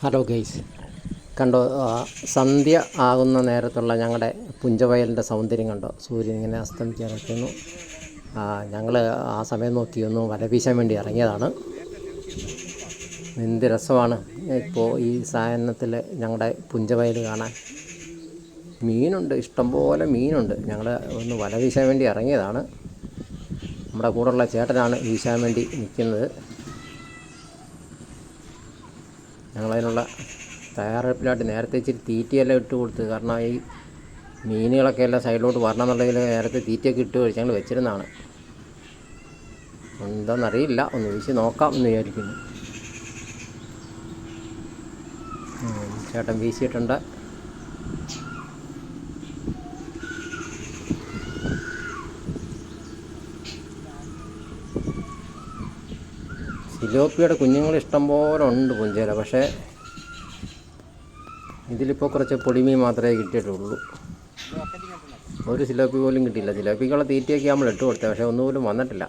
Hello guys, കണ്ടോ? സന്ധ്യ ആകുന്ന നേരത്തുള്ള ഞങ്ങളുടെ പുഞ്ചവയലിൻ്റെ സൗന്ദര്യം കണ്ടോ? സൂര്യൻ ഇങ്ങനെ അസ്തമിക്കാൻ നിൽക്കുന്നു. ഞങ്ങൾ ആ സമയം നോക്കി ഒന്ന് വല വീശാൻ വേണ്ടി ഇറങ്ങിയതാണ്. എന്ത് രസമാണ് ഇപ്പോൾ ഈ സായനത്തിൽ ഞങ്ങളുടെ പുഞ്ചവയൽ കാണാൻ. മീനുണ്ട്, ഇഷ്ടംപോലെ മീനുണ്ട്. ഞങ്ങൾ ഒന്ന് വല വീശാൻ വേണ്ടി ഇറങ്ങിയതാണ്. നമ്മുടെ കൂടെയുള്ള ചേട്ടനാണ് വീശാൻ വേണ്ടി നിൽക്കുന്നത്. ഞങ്ങളതിനുള്ള തയ്യാറെടുപ്പിലായിട്ട് നേരത്തെ ഇച്ചിരി തീറ്റയെല്ലാം ഇട്ട് കൊടുത്ത്, കാരണം ഈ മീനുകളൊക്കെ എല്ലാം സൈഡിലോട്ട് വരണം എന്നുള്ളതിൽ നേരത്തെ തീറ്റയൊക്കെ ഇട്ട് കഴിച്ച് ഞങ്ങൾ വെച്ചിരുന്നതാണ്. എന്താണെന്നറിയില്ല, ഒന്ന് വീശി നോക്കാം എന്ന് വിചാരിക്കുന്നു. ചേട്ടൻ വീശിയിട്ടുണ്ട്. സിലോപ്പിയുടെ കുഞ്ഞുങ്ങൾ ഇഷ്ടംപോലെ ഉണ്ട് പുഞ്ചയില. പക്ഷേ ഇതിലിപ്പോൾ കുറച്ച് പൊടിമീൻ മാത്രമേ കിട്ടിയിട്ടുള്ളൂ. ഒരു സിലോപ്പി പോലും കിട്ടിയില്ല. സിലോപ്പിക്കുള്ള തീറ്റയൊക്കെ നമ്മൾ ഇട്ട് കൊടുത്തത്, പക്ഷേ ഒന്നുപോലും വന്നിട്ടില്ല.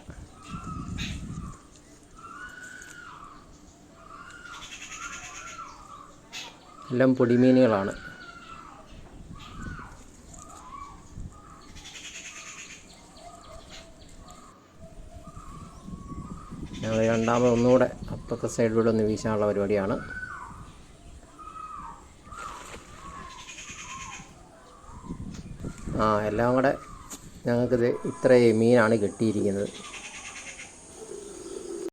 എല്ലാം പൊടിമീനുകളാണ്. ഞങ്ങൾ രണ്ടാമത് ഒന്നുകൂടെ അപ്പുറത്തെ സൈഡിലൂടെ ഒന്ന് വീശാനുള്ള പരിപാടിയാണ്. എല്ലാം കൂടെ ഞങ്ങൾക്കിത് ഇത്രയും മീനാണ് കിട്ടിയിരിക്കുന്നത്.